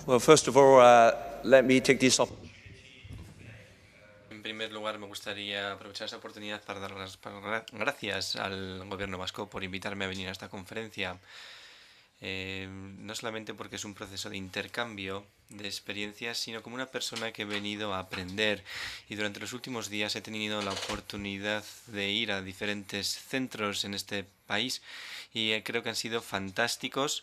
Well, first of all, let me take this opportunity. En primer lugar, me gustaría aprovechar esta oportunidad para dar las gracias al gobierno vasco por invitarme a venir a esta conferencia. No solamente porque es un proceso de intercambio de experiencias, sino como una persona que he venido a aprender. Y durante los últimos días he tenido la oportunidad de ir a diferentes centros en este país y creo que han sido fantásticos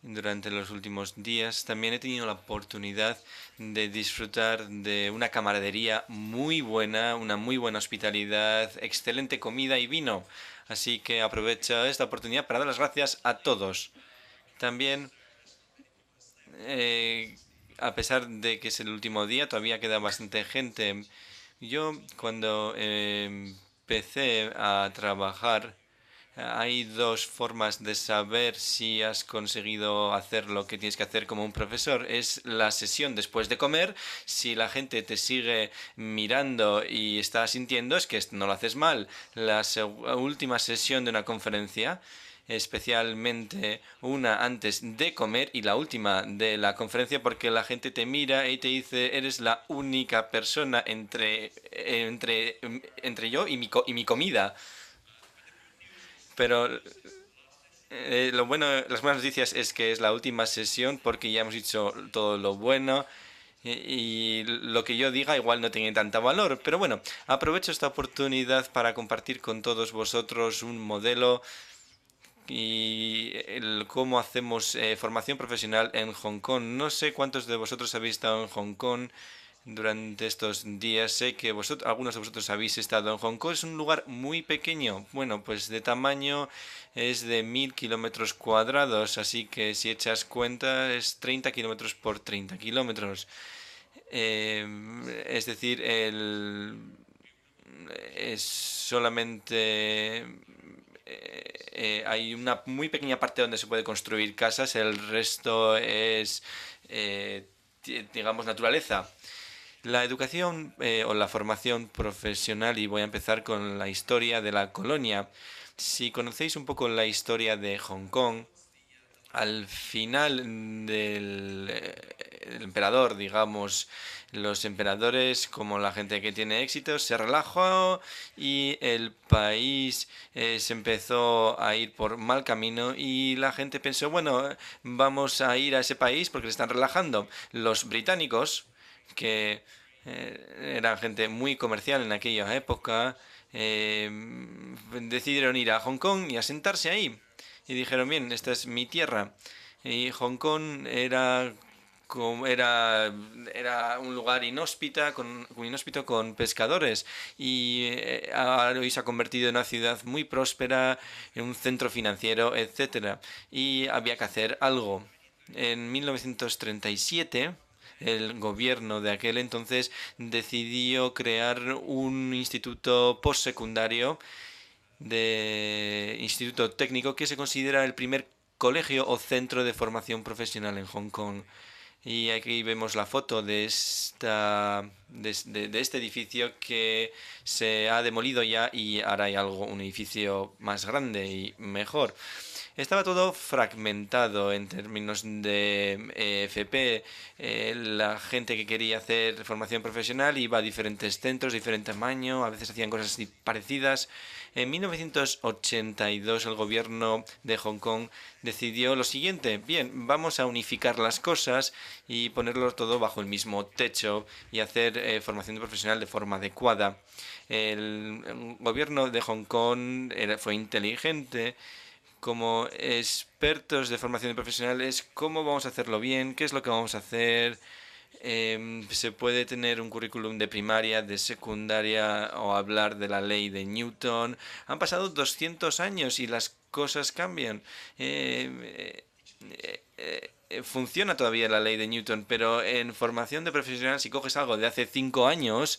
durante los últimos días. También he tenido la oportunidad de disfrutar de una camaradería muy buena, una muy buena hospitalidad, excelente comida y vino. Así que aprovecho esta oportunidad para dar las gracias a todos. También, eh, a pesar de que es el último día, todavía queda bastante gente. Yo cuando empecé a trabajar, hay dos formas de saber si has conseguido hacer lo que tienes que hacer como un profesor. Es la sesión después de comer. Si la gente te sigue mirando y está sintiendo, es que no lo haces mal. La última sesión de una conferencia, especialmente una antes de comer y la última de la conferencia, porque la gente te mira y te dice, eres la única persona entre yo y mi comida. Pero lo bueno, las buenas noticias es que es la última sesión porque ya hemos dicho todo lo bueno y lo que yo diga igual no tiene tanta valor. Pero bueno, aprovecho esta oportunidad para compartir con todos vosotros un modelo y cómo hacemos formación profesional en Hong Kong. No sé cuántos de vosotros habéis estado en Hong Kong durante estos días. Sé que vosotros, algunos de vosotros habéis estado en Hong Kong. Es un lugar muy pequeño. Bueno, pues de tamaño es de 1000 kilómetros cuadrados. Así que si echas cuenta es 30 kilómetros por 30 kilómetros. Es decir, es solamente hay una muy pequeña parte donde se puede construir casas, el resto es, digamos, naturaleza. La educación o la formación profesional, y voy a empezar con la historia de la colonia. Si conocéis un poco la historia de Hong Kong, al final el emperador, digamos, los emperadores, como la gente que tiene éxito, se relajó y el país se empezó a ir por mal camino y la gente pensó, bueno, vamos a ir a ese país porque se están relajando. Los británicos, que eran gente muy comercial en aquella época, decidieron ir a Hong Kong y asentarse ahí y dijeron, bien, esta es mi tierra. Y Hong Kong era un lugar inhóspito con pescadores y ahora hoy se ha convertido en una ciudad muy próspera, en un centro financiero, etcétera. Y había que hacer algo. En 1937 el gobierno de aquel entonces decidió crear un instituto postsecundario de instituto técnico que se considera el primer colegio o centro de formación profesional en Hong Kong. Y aquí vemos la foto de este edificio que se ha demolido ya y ahora hay un edificio más grande y mejor. Estaba todo fragmentado en términos de FP. La gente que quería hacer formación profesional iba a diferentes centros, de diferente tamaño, a veces hacían cosas parecidas. En 1982 el gobierno de Hong Kong decidió lo siguiente, bien, vamos a unificar las cosas y ponerlo todo bajo el mismo techo y hacer formación profesional de forma adecuada. El gobierno de Hong Kong fue inteligente como expertos de formación de profesionales, cómo vamos a hacerlo bien, qué es lo que vamos a hacer. Se puede tener un currículum de primaria, de secundaria o hablar de la ley de Newton. Han pasado 200 años y las cosas cambian. Funciona todavía la ley de Newton, pero en formación de profesional, si coges algo de hace 5 años,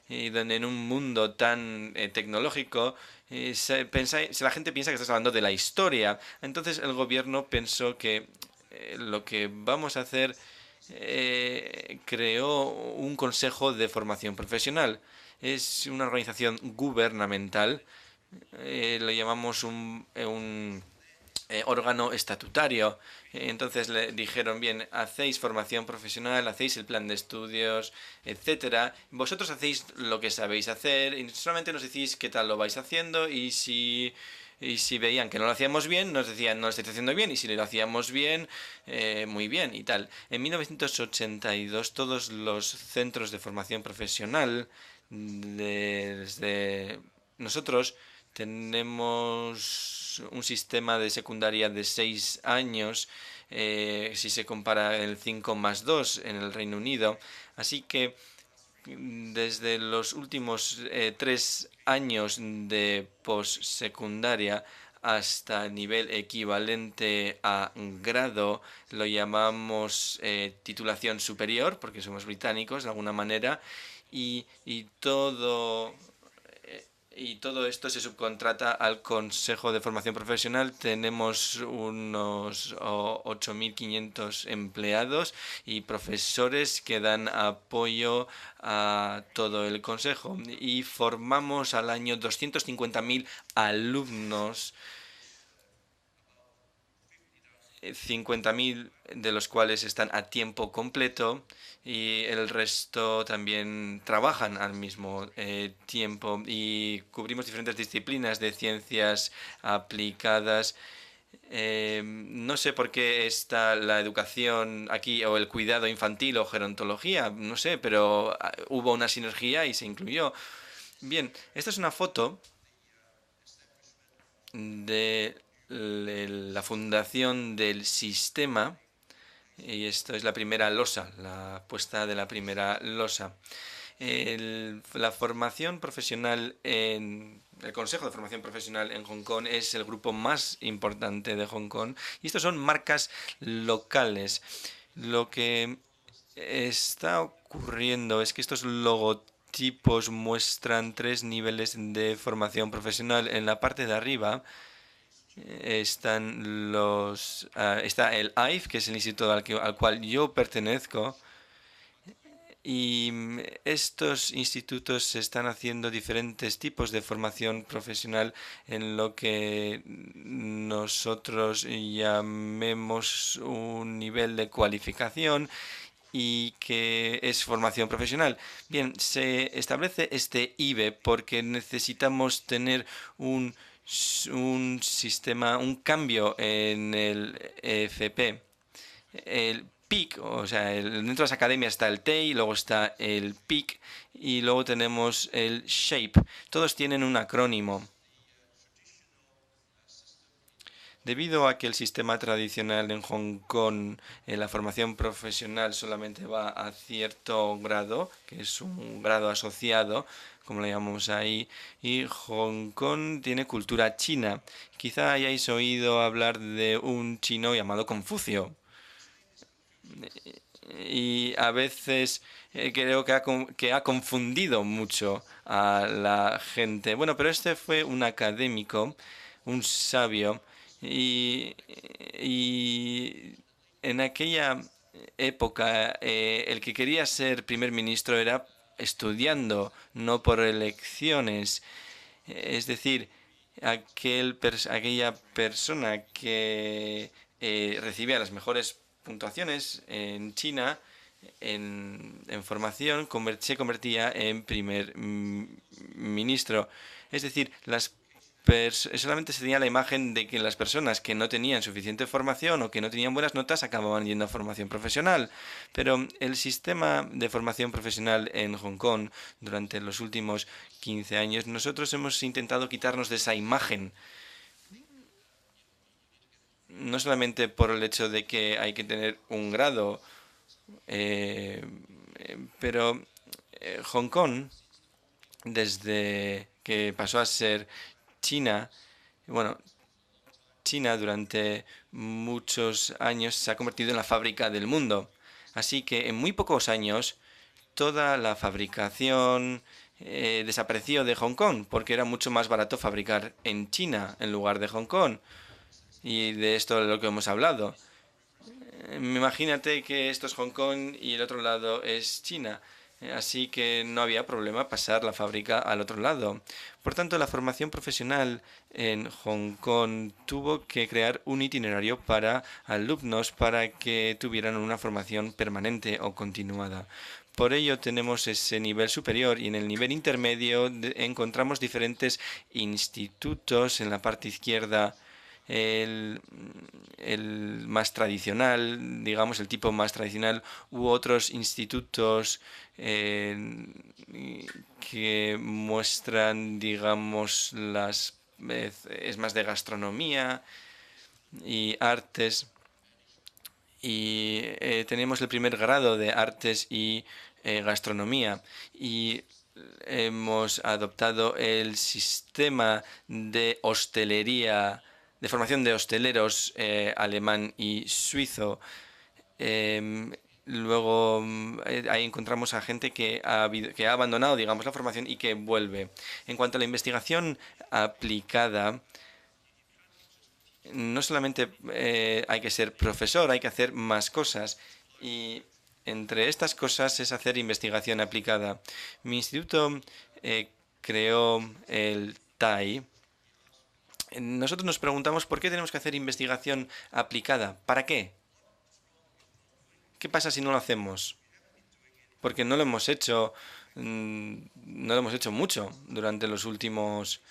y donde en un mundo tan tecnológico la gente piensa que estás hablando de la historia. Entonces el gobierno pensó que lo que vamos a hacer creó un consejo de formación profesional. Es una organización gubernamental, lo llamamos órgano estatutario. Entonces le dijeron, bien, hacéis formación profesional, hacéis el plan de estudios, etcétera. Vosotros hacéis lo que sabéis hacer y solamente nos decís qué tal lo vais haciendo y si veían que no lo hacíamos bien, nos decían no lo estáis haciendo bien y si lo hacíamos bien, muy bien y tal. En 1982 todos los centros de formación profesional desde nosotros tenemos un sistema de secundaria de 6 años, si se compara el 5 más 2 en el Reino Unido. Así que desde los últimos 3 años de postsecundaria hasta nivel equivalente a grado, lo llamamos titulación superior, porque somos británicos de alguna manera, y todo esto se subcontrata al Consejo de Formación Profesional. Tenemos unos 8.500 empleados y profesores que dan apoyo a todo el Consejo. Y formamos al año 250.000 alumnos, 50.000 de los cuales están a tiempo completo y el resto también trabajan al mismo tiempo y cubrimos diferentes disciplinas de ciencias aplicadas. No sé por qué está la educación aquí o el cuidado infantil o gerontología, no sé, pero hubo una sinergia y se incluyó. Bien, esta es una foto de la fundación del sistema. Y esto es la primera losa, la puesta de la primera losa. La formación profesional en el Consejo de Formación Profesional en Hong Kong es el grupo más importante de Hong Kong y estos son marcas locales. Lo que está ocurriendo es que estos logotipos muestran 3 niveles de formación profesional. En la parte de arriba está el AIF, que es el instituto al cual yo pertenezco, y estos institutos están haciendo diferentes tipos de formación profesional en lo que nosotros llamemos un nivel de cualificación y que es formación profesional. Bien, se establece este IBE porque necesitamos tener un sistema, un cambio en el FP. El PIC, o sea, dentro de las academias está el TEI, luego está el PIC y luego tenemos el SHAPE. Todos tienen un acrónimo. Debido a que el sistema tradicional en Hong Kong en la formación profesional solamente va a cierto grado, que es un grado asociado, como lo llamamos ahí, y Hong Kong tiene cultura china. Quizá hayáis oído hablar de un chino llamado Confucio. Y a veces creo que ha confundido mucho a la gente. Bueno, pero este fue un académico, un sabio, y, y en aquella época el que quería ser primer ministro era estudiando, no por elecciones. Es decir, aquella persona que recibía las mejores puntuaciones en China en formación se convertía en primer ministro. Es decir, solamente se tenía la imagen de que las personas que no tenían suficiente formación o que no tenían buenas notas acababan yendo a formación profesional. Pero el sistema de formación profesional en Hong Kong durante los últimos 15 años, nosotros hemos intentado quitarnos de esa imagen. No solamente por el hecho de que hay que tener un grado, eh, pero Hong Kong, desde que pasó a ser China, bueno, China durante muchos años se ha convertido en la fábrica del mundo. Así que en muy pocos años toda la fabricación desapareció de Hong Kong porque era mucho más barato fabricar en China en lugar de Hong Kong. Y de esto es lo que hemos hablado. Imagínate que esto es Hong Kong y el otro lado es China. Así que no había problema pasar la fábrica al otro lado. Por tanto, la formación profesional en Hong Kong tuvo que crear un itinerario para alumnos para que tuvieran una formación permanente o continuada. Por ello tenemos ese nivel superior y en el nivel intermedio encontramos diferentes institutos en la parte izquierda el, el más tradicional, digamos, el tipo más tradicional, u otros institutos eh, que muestran, digamos, es más de gastronomía y artes. Y tenemos el primer grado de artes y gastronomía. Y hemos adoptado el sistema de hostelería, de formación de hosteleros alemán y suizo. Em, Luego ahí encontramos a gente que ha abandonado, digamos, la formación y que vuelve. En cuanto a la investigación aplicada, no solamente hay que ser profesor, hay que hacer más cosas. Y entre estas cosas es hacer investigación aplicada. Mi instituto creó el TAI. Nosotros nos preguntamos por qué tenemos que hacer investigación aplicada. ¿Para qué? ¿Qué pasa si no lo hacemos? Porque no lo hemos hecho, no lo hemos hecho mucho durante los últimos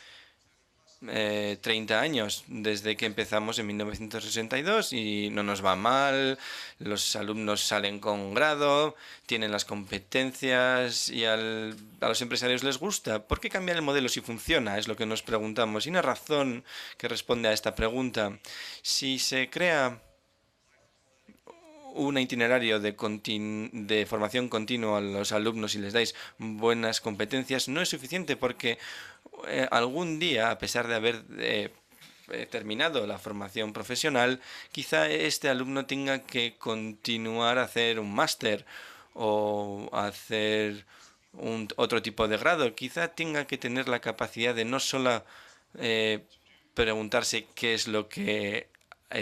30 años, desde que empezamos en 1962 y no nos va mal, los alumnos salen con grado, tienen las competencias y a los empresarios les gusta. ¿Por qué cambiar el modelo si funciona? Es lo que nos preguntamos. Y una razón que responde a esta pregunta, si se crea un itinerario de formación continua a los alumnos y les dais buenas competencias, no es suficiente porque algún día, a pesar de haber terminado la formación profesional, quizá este alumno tenga que continuar a hacer un máster o hacer otro tipo de grado. Quizá tenga que tener la capacidad de no solo eh, preguntarse qué es lo que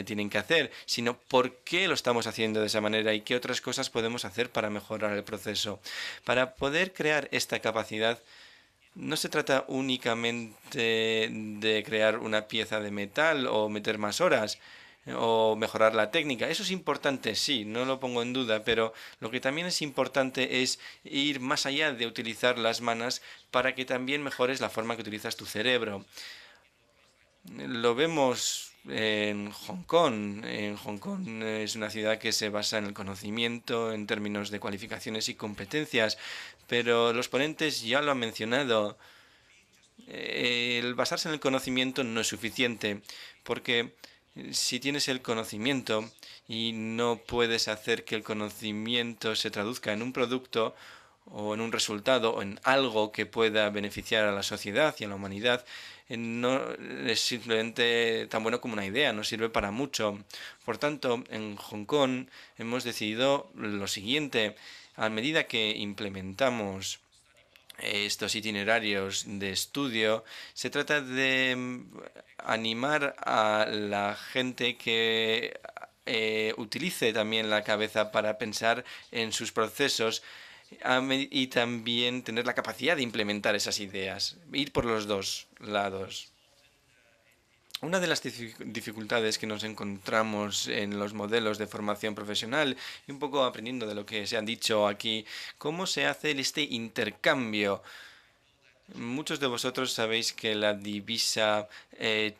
tienen que hacer, sino por qué lo estamos haciendo de esa manera y qué otras cosas podemos hacer para mejorar el proceso. Para poder crear esta capacidad, no se trata únicamente de crear una pieza de metal o meter más horas o mejorar la técnica. Eso es importante, sí, no lo pongo en duda, pero lo que también es importante es ir más allá de utilizar las manos para que también mejores la forma que utilizas tu cerebro. Lo vemos en Hong Kong. En Hong Kong es una ciudad que se basa en el conocimiento en términos de cualificaciones y competencias, pero los ponentes ya lo han mencionado. El basarse en el conocimiento no es suficiente, porque si tienes el conocimiento y no puedes hacer que el conocimiento se traduzca en un producto o en un resultado o en algo que pueda beneficiar a la sociedad y a la humanidad, no es simplemente tan bueno como una idea, no sirve para mucho. Por tanto, en Hong Kong hemos decidido lo siguiente: a medida que implementamos estos itinerarios de estudio, se trata de animar a la gente que utilice también la cabeza para pensar en sus procesos y también tener la capacidad de implementar esas ideas, ir por los dos lados. Una de las dificultades que nos encontramos en los modelos de formación profesional, y un poco aprendiendo de lo que se han dicho aquí, cómo se hace este intercambio. Muchos de vosotros sabéis que la divisa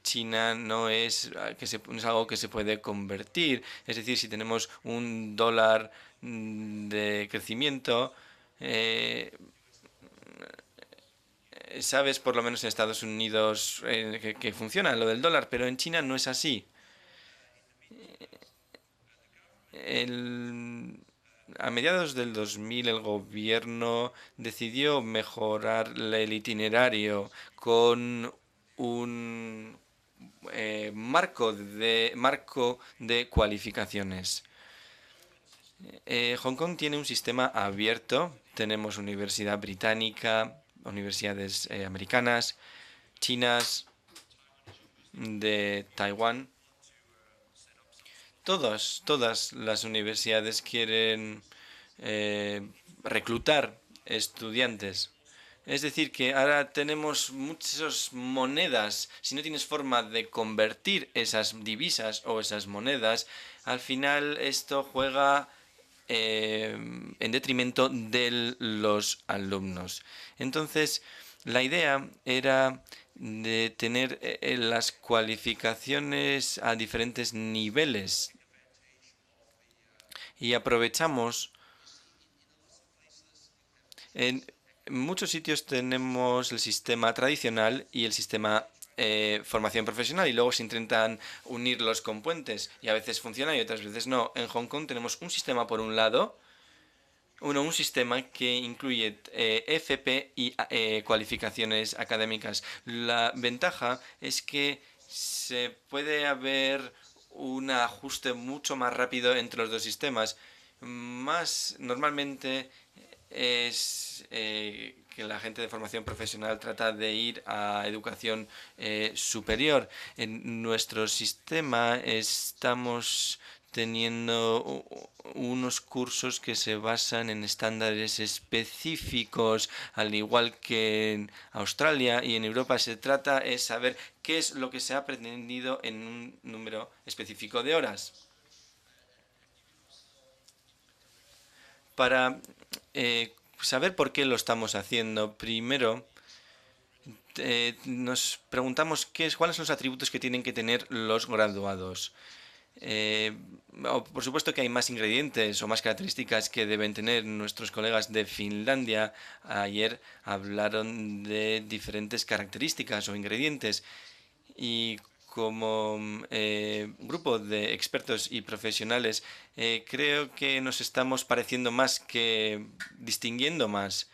china no es, no es algo que se puede convertir. Es decir, si tenemos un dólar de crecimiento, eh, sabes por lo menos en Estados Unidos que funciona lo del dólar, pero en China no es así. El, a mediados del 2000 el gobierno decidió mejorar el itinerario con un marco de cualificaciones. Hong Kong tiene un sistema abierto. Tenemos universidad británica, universidades americanas, chinas, de Taiwán. Todas las universidades quieren reclutar estudiantes. Es decir, que ahora tenemos muchas monedas. Si no tienes forma de convertir esas divisas o esas monedas, al final esto juega en detrimento de los alumnos. Entonces, la idea era de tener las cualificaciones a diferentes niveles y aprovechamos. En muchos sitios tenemos el sistema tradicional y el sistema formación profesional y luego se intentan unirlos con puentes y a veces funciona y otras veces no. En Hong Kong tenemos un sistema por un lado, un sistema que incluye FP y cualificaciones académicas. La ventaja es que se puede haber un ajuste mucho más rápido entre los dos sistemas. Más normalmente es que la gente de formación profesional trata de ir a educación superior. En nuestro sistema estamos teniendo unos cursos que se basan en estándares específicos, al igual que en Australia y en Europa. Se trata de saber qué es lo que se ha pretendido en un número específico de horas. Para saber por qué lo estamos haciendo, primero nos preguntamos cuáles son los atributos que tienen que tener los graduados. Eh, por supuesto que hay más ingredientes o más características que deben tener nuestros colegas de Finlandia. Ayer hablaron de diferentes características o ingredientes y como grupo de expertos y profesionales creo que nos estamos pareciendo más que distinguiendo más.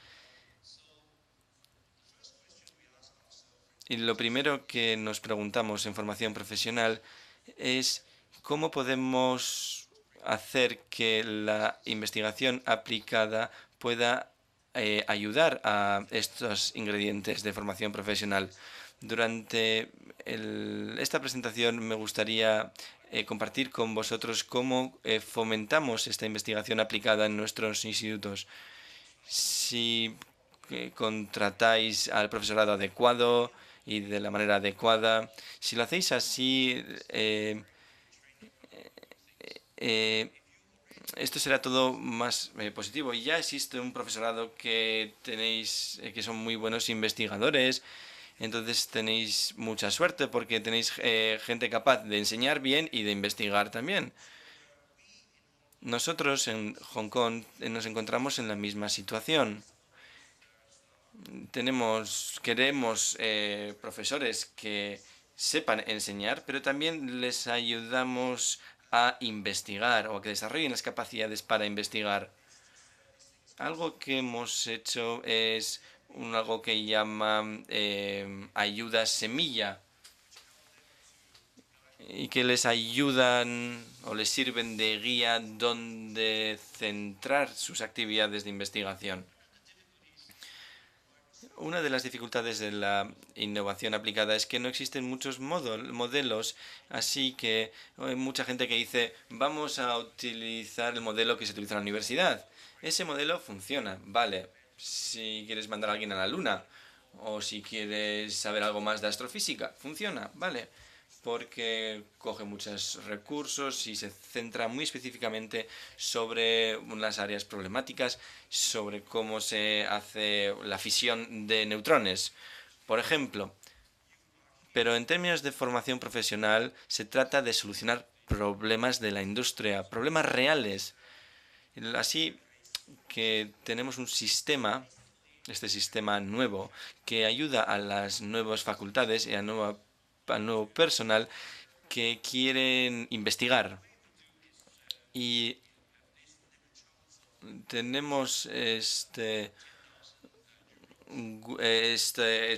Y lo primero que nos preguntamos en formación profesional es cómo podemos hacer que la investigación aplicada pueda ayudar a estos ingredientes de formación profesional. Durante esta presentación me gustaría compartir con vosotros cómo fomentamos esta investigación aplicada en nuestros institutos. Si contratáis al profesorado adecuado y de la manera adecuada, si lo hacéis así, eh, esto será todo más positivo. Y ya existe un profesorado que tenéis, que son muy buenos investigadores. Entonces tenéis mucha suerte porque tenéis gente capaz de enseñar bien y de investigar también. Nosotros en Hong Kong nos encontramos en la misma situación. Queremos profesores que sepan enseñar, pero también les ayudamos a investigar o a que desarrollen las capacidades para investigar. Algo que hemos hecho es algo que llaman ayuda semilla y que les ayudan o les sirven de guía donde centrar sus actividades de investigación. Una de las dificultades de la innovación aplicada es que no existen muchos modelos, así que hay mucha gente que dice vamos a utilizar el modelo que se utiliza en la universidad. Ese modelo funciona, vale. Si quieres mandar a alguien a la luna o si quieres saber algo más de astrofísica, funciona, vale. Porque coge muchos recursos y se centra muy específicamente sobre unas áreas problemáticas, sobre cómo se hace la fisión de neutrones, por ejemplo. Pero en términos de formación profesional se trata de solucionar problemas de la industria, problemas reales. Así que tenemos un sistema, este sistema nuevo, que ayuda a las nuevas facultades y al nuevo personal que quieren investigar. Y tenemos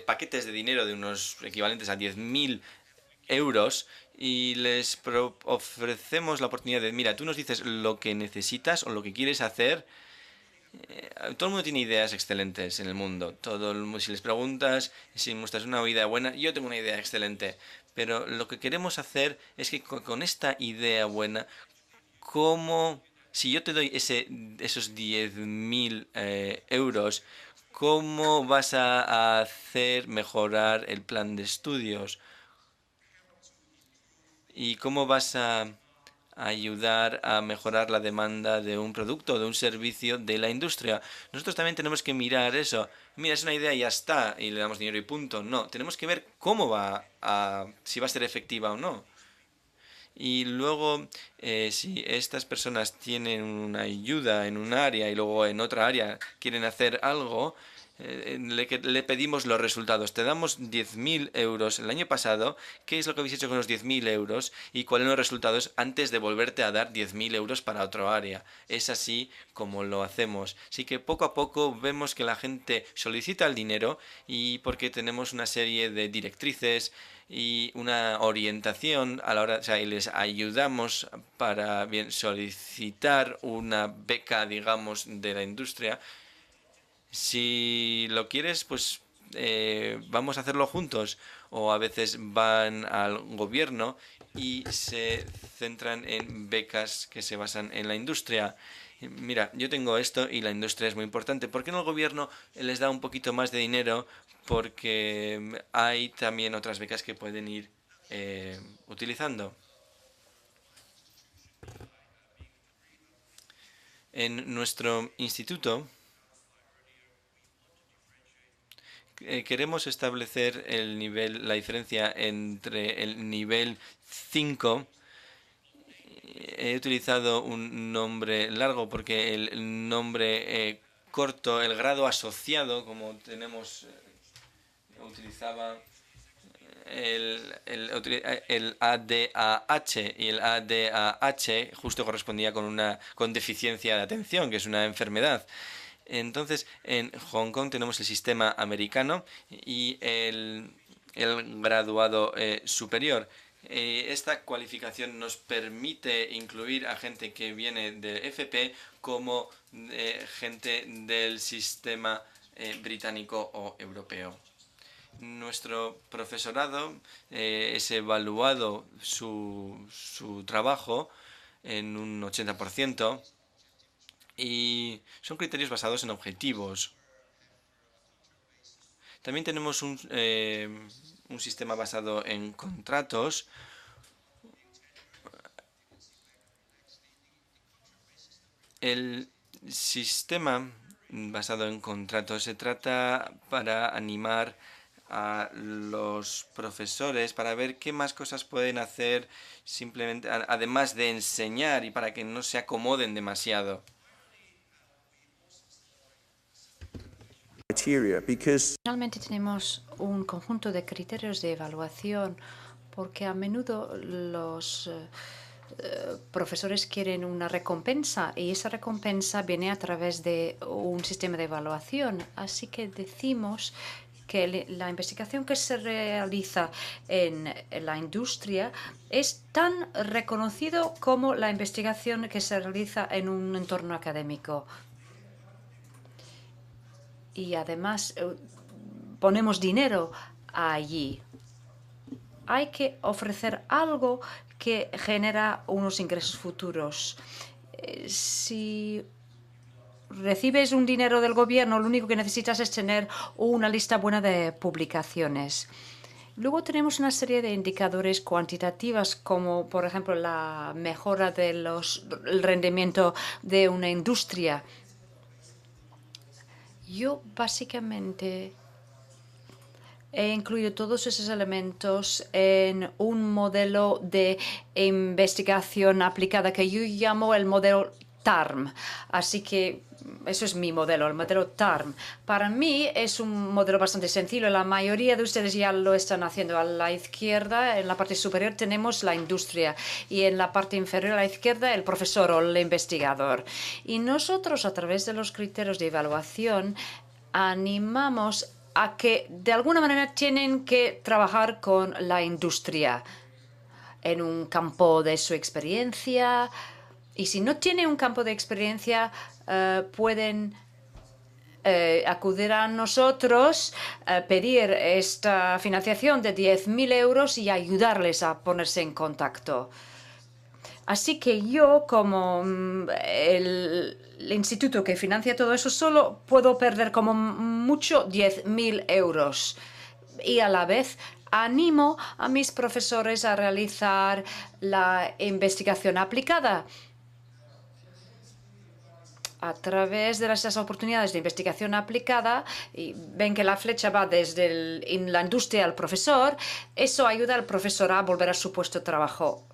paquetes de dinero de unos equivalentes a 10.000 euros y les ofrecemos la oportunidad de, mira, tú nos dices lo que necesitas o lo que quieres hacer. Todo el mundo tiene ideas excelentes en el mundo. Si les preguntas si muestras una idea buena, yo tengo una idea excelente. Pero lo que queremos hacer es que con esta idea buena, ¿cómo si yo te doy esos 10.000 euros, ¿cómo vas a hacer mejorar el plan de estudios? ¿Y cómo vas a ayudar a mejorar la demanda de un producto o de un servicio de la industria? Nosotros también tenemos que mirar eso. Mira, es una idea y ya está, y le damos dinero y punto. No, tenemos que ver cómo si va a ser efectiva o no. Y luego, si estas personas tienen una ayuda en un área y luego en otra área quieren hacer algo, le pedimos los resultados. Te damos 10.000 euros el año pasado. ¿Qué es lo que habéis hecho con los 10.000 euros? ¿Y cuáles son los resultados antes de volverte a dar 10.000 euros para otro área? Es así como lo hacemos. Así que poco a poco vemos que la gente solicita el dinero y porque tenemos una serie de directrices y una orientación a la hora, o sea, y les ayudamos para bien solicitar una beca, digamos, de la industria. Si lo quieres, pues vamos a hacerlo juntos. O a veces van al gobierno y se centran en becas que se basan en la industria. Mira, yo tengo esto y la industria es muy importante. ¿Por qué no el gobierno les da un poquito más de dinero? Porque hay también otras becas que pueden ir utilizando. En nuestro instituto queremos establecer la diferencia entre el nivel 5. He utilizado un nombre largo porque el nombre corto, el grado asociado, como tenemos, utilizaba el ADAH, y el ADAH justo correspondía con deficiencia de atención, que es una enfermedad. Entonces, en Hong Kong tenemos el sistema americano y el graduado superior. Esta cualificación nos permite incluir a gente que viene de FP como gente del sistema británico o europeo. Nuestro profesorado es evaluado su trabajo en un 80%. Y son criterios basados en objetivos. También tenemos un sistema basado en contratos. El sistema basado en contratos se trata para animar a los profesores para ver qué más cosas pueden hacer simplemente, además de enseñar, y para que no se acomoden demasiado. Finalmente tenemos un conjunto de criterios de evaluación porque a menudo los profesores quieren una recompensa y esa recompensa viene a través de un sistema de evaluación. Así que decimos que la investigación que se realiza en la industria es tan reconocido como la investigación que se realiza en un entorno académico. Y además ponemos dinero allí. Hay que ofrecer algo que genera unos ingresos futuros. Si recibes un dinero del gobierno, lo único que necesitas es tener una lista buena de publicaciones. Luego tenemos una serie de indicadores cuantitativos, como por ejemplo la mejora del rendimiento de una industria. Yo básicamente he incluido todos esos elementos en un modelo de investigación aplicada que yo llamo el modelo TARM. Así que eso es mi modelo, el modelo TARM. Para mí es un modelo bastante sencillo. La mayoría de ustedes ya lo están haciendo. A la izquierda, en la parte superior, tenemos la industria y en la parte inferior a la izquierda el profesor o el investigador. Y nosotros, a través de los criterios de evaluación, animamos a que de alguna manera tienen que trabajar con la industria en un campo de su experiencia. Y si no tienen un campo de experiencia, pueden acudir a nosotros, pedir esta financiación de 10.000 euros y ayudarles a ponerse en contacto. Así que yo, como el instituto que financia todo eso, solo puedo perder como mucho 10.000 euros. Y a la vez animo a mis profesores a realizar la investigación aplicada a través de esas oportunidades de investigación aplicada, y ven que la flecha va desde la industria al profesor, eso ayuda al profesor a volver a su puesto de trabajo.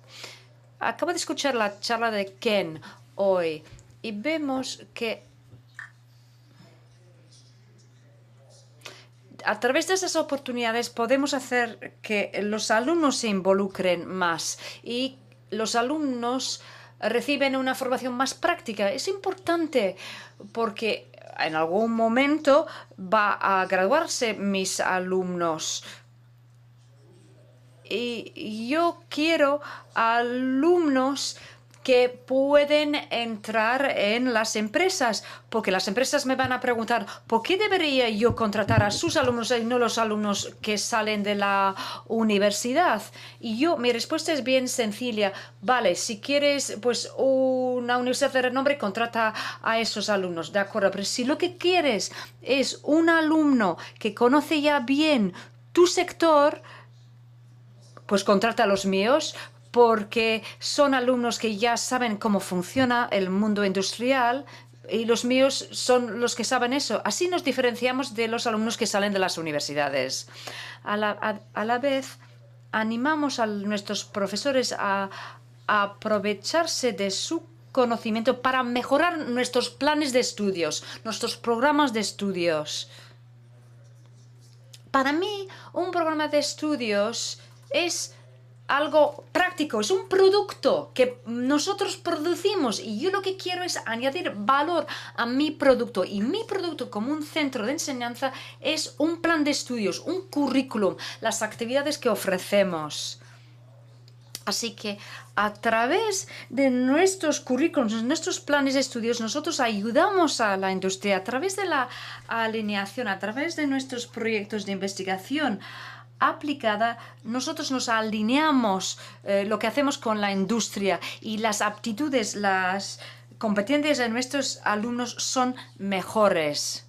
Acabo de escuchar la charla de Ken hoy y vemos que a través de esas oportunidades podemos hacer que los alumnos se involucren más y los alumnos reciben una formación más práctica. Es importante porque en algún momento va a graduarse mis alumnos. Y yo quiero alumnos que pueden entrar en las empresas, porque las empresas me van a preguntar, ¿por qué debería yo contratar a sus alumnos y no los alumnos que salen de la universidad? Y mi respuesta es bien sencilla. Vale, si quieres pues una universidad de renombre, contrata a esos alumnos, ¿de acuerdo? Pero si lo que quieres es un alumno que conoce ya bien tu sector, pues contrata a los míos, porque son alumnos que ya saben cómo funciona el mundo industrial y los míos son los que saben eso. Así nos diferenciamos de los alumnos que salen de las universidades. A la vez, animamos a nuestros profesores a aprovecharse de su conocimiento para mejorar nuestros planes de estudios, nuestros programas de estudios. Para mí, un programa de estudios es algo práctico, es un producto que nosotros producimos y yo lo que quiero es añadir valor a mi producto, y mi producto como un centro de enseñanza es un plan de estudios, un currículum, las actividades que ofrecemos. Así que a través de nuestros currículums, nuestros planes de estudios, nosotros ayudamos a la industria a través de la alineación, a través de nuestros proyectos de investigación aplicada. Nosotros nos alineamos lo que hacemos con la industria, y las aptitudes, las competencias de nuestros alumnos son mejores.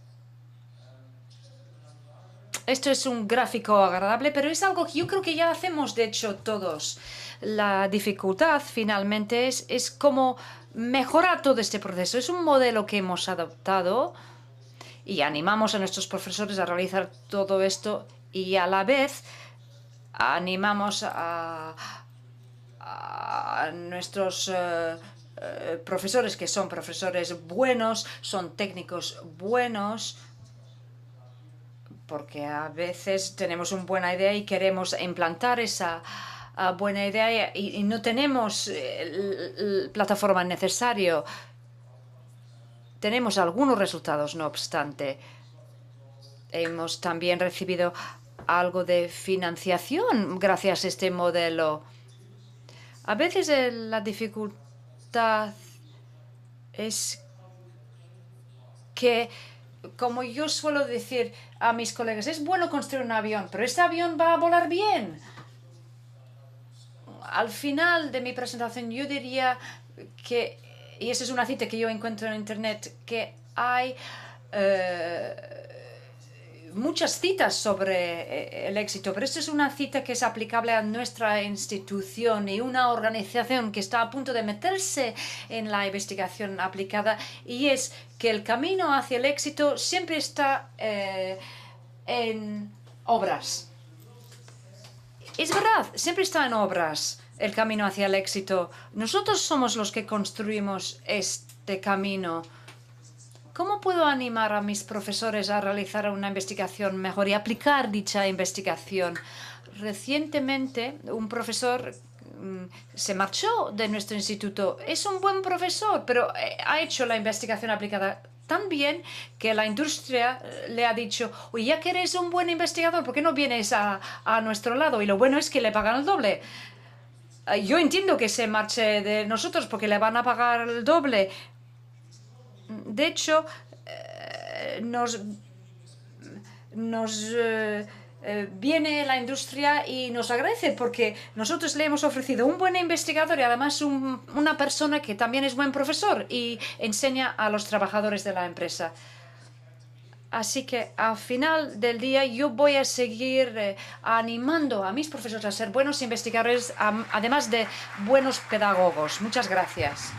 Esto es un gráfico agradable, pero es algo que yo creo que ya hacemos, de hecho, todos. La dificultad, finalmente, es cómo mejorar todo este proceso. Es un modelo que hemos adoptado y animamos a nuestros profesores a realizar todo esto, y a la vez animamos a nuestros profesores, que son profesores buenos, son técnicos buenos, porque a veces tenemos una buena idea y queremos implantar esa buena idea y no tenemos la plataforma necesaria. Tenemos algunos resultados, no obstante. Hemos también recibido algo de financiación gracias a este modelo. A veces la dificultad es que, como yo suelo decir a mis colegas, es bueno construir un avión, pero este avión va a volar bien. Al final de mi presentación yo diría que, y esa es una cita que yo encuentro en internet, que hay muchas citas sobre el éxito, pero esta es una cita que es aplicable a nuestra institución y una organización que está a punto de meterse en la investigación aplicada, y es que el camino hacia el éxito siempre está en obras. Es verdad, siempre está en obras el camino hacia el éxito. Nosotros somos los que construimos este camino. ¿Cómo puedo animar a mis profesores a realizar una investigación mejor y aplicar dicha investigación? Recientemente, un profesor se marchó de nuestro instituto. Es un buen profesor, pero ha hecho la investigación aplicada tan bien que la industria le ha dicho: oye, ya que eres un buen investigador, ¿por qué no vienes a nuestro lado? Y lo bueno es que le pagan el doble. Yo entiendo que se marche de nosotros porque le van a pagar el doble. De hecho, nos viene la industria y nos agradece porque nosotros le hemos ofrecido un buen investigador y además una persona que también es buen profesor y enseña a los trabajadores de la empresa. Así que al final del día yo voy a seguir animando a mis profesores a ser buenos investigadores, además de buenos pedagogos. Muchas gracias.